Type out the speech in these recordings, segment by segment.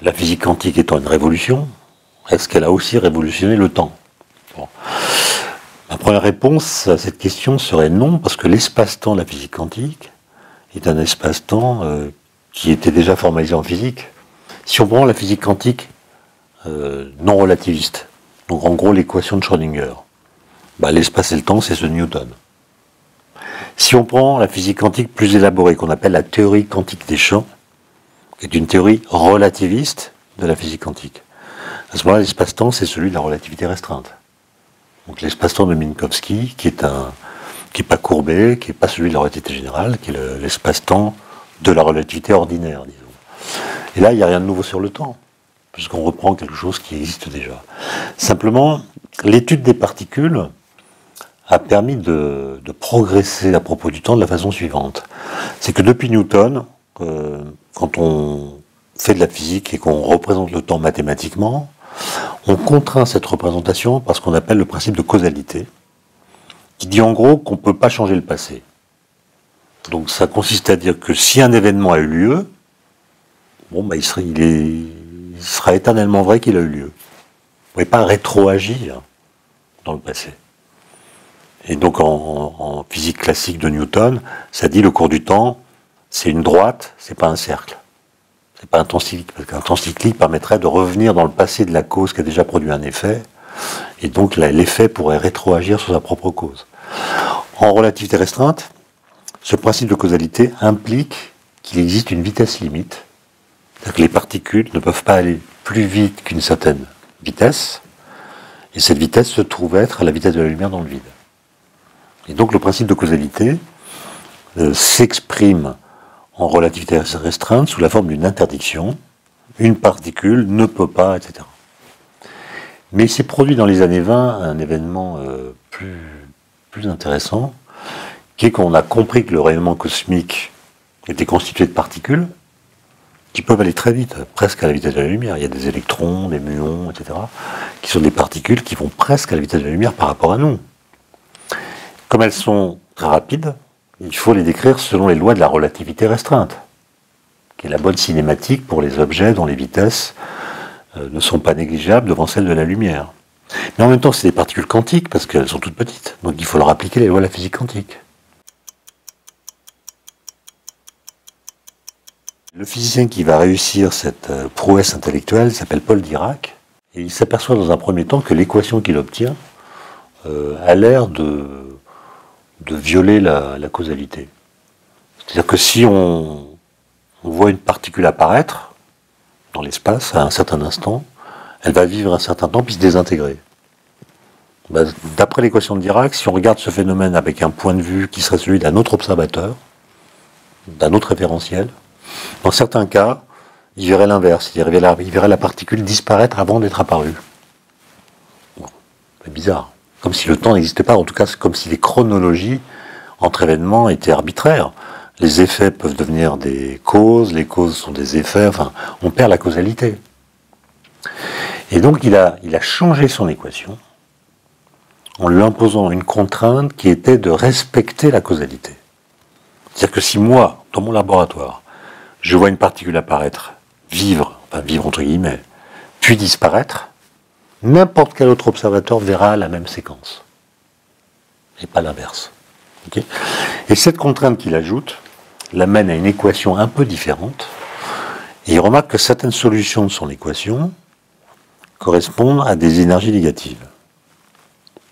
la physique quantique étant une révolution, est-ce qu'elle a aussi révolutionné le temps? Bon. Ma première réponse à cette question serait non, parce que l'espace-temps de la physique quantique est un espace-temps qui était déjà formalisé en physique. Si on prend la physique quantique non relativiste, donc en gros l'équation de Schrödinger, l'espace et le temps, c'est ce Newton. Si on prend la physique quantique plus élaborée, qu'on appelle la théorie quantique des champs, qui est une théorie relativiste de la physique quantique, à ce moment-là, l'espace-temps, c'est celui de la relativité restreinte. Donc l'espace-temps de Minkowski, qui est pas courbé, qui n'est pas celui de la relativité générale, qui est l'espace-temps de la relativité ordinaire, disons. Et là, il n'y a rien de nouveau sur le temps, puisqu'on reprend quelque chose qui existe déjà. Simplement, l'étude des particules a permis de progresser à propos du temps de la façon suivante. C'est que depuis Newton, quand on fait de la physique et qu'on représente le temps mathématiquement, on contraint cette représentation par ce qu'on appelle le principe de causalité, qui dit en gros qu'on ne peut pas changer le passé. Donc ça consiste à dire que si un événement a eu lieu, il sera éternellement vrai qu'il a eu lieu. Vous ne pouvez pas rétroagir dans le passé. Et donc en physique classique de Newton, ça dit le cours du temps, c'est une droite, c'est pas un cercle. C'est pas un temps cyclique, parce qu'un temps cyclique permettrait de revenir dans le passé de la cause qui a déjà produit un effet, et donc l'effet pourrait rétroagir sur sa propre cause. En relativité restreinte, ce principe de causalité implique qu'il existe une vitesse limite, c'est-à-dire que les particules ne peuvent pas aller plus vite qu'une certaine vitesse, et cette vitesse se trouve être à la vitesse de la lumière dans le vide. Et donc le principe de causalité s'exprime en relativité restreinte sous la forme d'une interdiction. Une particule ne peut pas, etc. Mais il s'est produit dans les années 20 un événement plus intéressant, qui est qu'on a compris que le rayonnement cosmique était constitué de particules qui peuvent aller très vite, presque à la vitesse de la lumière. Il y a des électrons, des muons, etc., qui sont des particules qui vont presque à la vitesse de la lumière par rapport à nous. Comme elles sont très rapides, il faut les décrire selon les lois de la relativité restreinte, qui est la bonne cinématique pour les objets dont les vitesses ne sont pas négligeables devant celles de la lumière. Mais en même temps, c'est des particules quantiques, parce qu'elles sont toutes petites, donc il faut leur appliquer les lois de la physique quantique. Le physicien qui va réussir cette prouesse intellectuelle s'appelle Paul Dirac, et il s'aperçoit dans un premier temps que l'équation qu'il obtient a l'air de violer la causalité. C'est-à-dire que si on voit une particule apparaître dans l'espace à un certain instant, elle va vivre un certain temps puis se désintégrer. D'après l'équation de Dirac, si on regarde ce phénomène avec un point de vue qui serait celui d'un autre observateur, d'un autre référentiel, dans certains cas, il verrait l'inverse, il verrait la particule disparaître avant d'être apparue. Bon, c'est bizarre. Comme si le temps n'existait pas, en tout cas c'est comme si les chronologies entre événements étaient arbitraires. Les effets peuvent devenir des causes, les causes sont des effets, enfin, on perd la causalité. Et donc il a changé son équation en lui imposant une contrainte qui était de respecter la causalité. C'est-à-dire que si moi, dans mon laboratoire, je vois une particule apparaître, vivre entre guillemets, puis disparaître, n'importe quel autre observateur verra la même séquence. Et pas l'inverse. Okay ? Et cette contrainte qu'il ajoute l'amène à une équation un peu différente. Et il remarque que certaines solutions de son équation correspondent à des énergies négatives.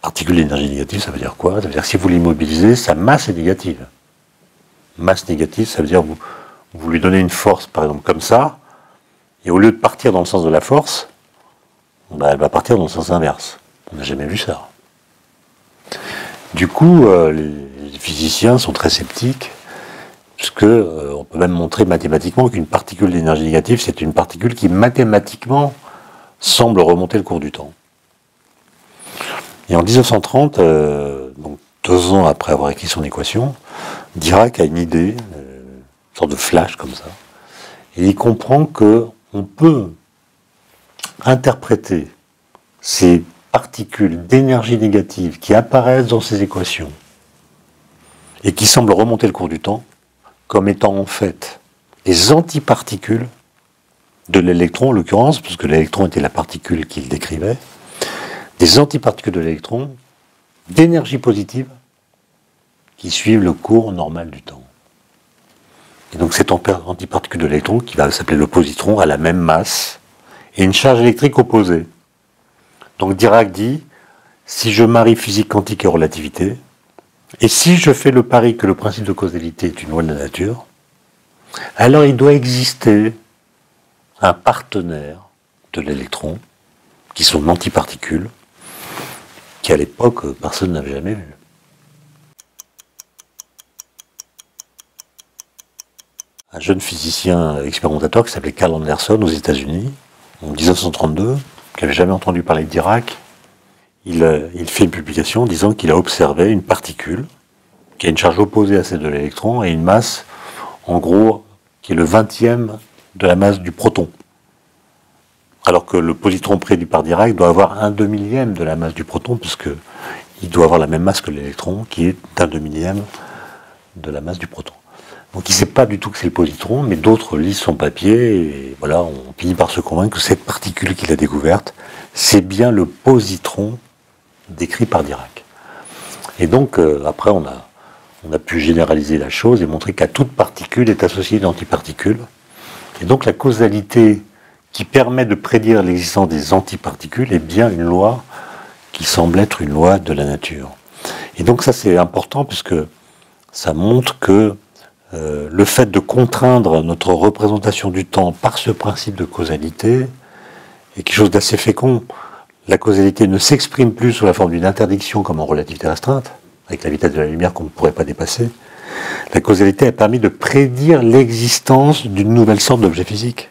Particule d'énergie négative, ça veut dire quoi? Ça veut dire que si vous l'immobilisez, sa masse est négative. Masse négative, ça veut dire que vous lui donnez une force, par exemple, comme ça, et au lieu de partir dans le sens de la force, elle va partir dans le sens inverse. On n'a jamais vu ça. Du coup, les physiciens sont très sceptiques, puisque on peut même montrer mathématiquement qu'une particule d'énergie négative, c'est une particule qui mathématiquement semble remonter le cours du temps. Et en 1930, donc 2 ans après avoir écrit son équation, Dirac a une idée, une sorte de flash comme ça, et il comprend qu'on peut interpréter ces particules d'énergie négative qui apparaissent dans ces équations et qui semblent remonter le cours du temps comme étant en fait des antiparticules de l'électron en l'occurrence, puisque l'électron était la particule qu'il décrivait, des antiparticules de l'électron d'énergie positive qui suivent le cours normal du temps. Et donc cette antiparticule de l'électron, qui va s'appeler le positron, a la même masse et une charge électrique opposée. Donc Dirac dit, si je marie physique quantique et relativité, et si je fais le pari que le principe de causalité est une loi de la nature, alors il doit exister un partenaire de l'électron, qui sont l'antiparticule, qu'à l'époque personne n'avait jamais vu. Un jeune physicien expérimentateur qui s'appelait Carl Anderson aux États-Unis, en 1932, qui n'avait jamais entendu parler de Dirac, il fait une publication disant qu'il a observé une particule qui a une charge opposée à celle de l'électron et une masse, en gros, qui est le 20e de la masse du proton. Alors que le positron prédit par Dirac doit avoir 1/2000e de la masse du proton, puisqu'il doit avoir la même masse que l'électron, qui est 1/2000e de la masse du proton. Donc il ne sait pas du tout que c'est le positron, mais d'autres lisent son papier, et voilà, on finit par se convaincre que cette particule qu'il a découverte, c'est bien le positron décrit par Dirac. Et donc, après, on a pu généraliser la chose et montrer qu'à toute particule est associée une antiparticule. Et donc la causalité qui permet de prédire l'existence des antiparticules est bien une loi qui semble être une loi de la nature. Et donc ça c'est important puisque ça montre que le fait de contraindre notre représentation du temps par ce principe de causalité est quelque chose d'assez fécond. La causalité ne s'exprime plus sous la forme d'une interdiction comme en relativité restreinte, avec la vitesse de la lumière qu'on ne pourrait pas dépasser. La causalité a permis de prédire l'existence d'une nouvelle sorte d'objet physique.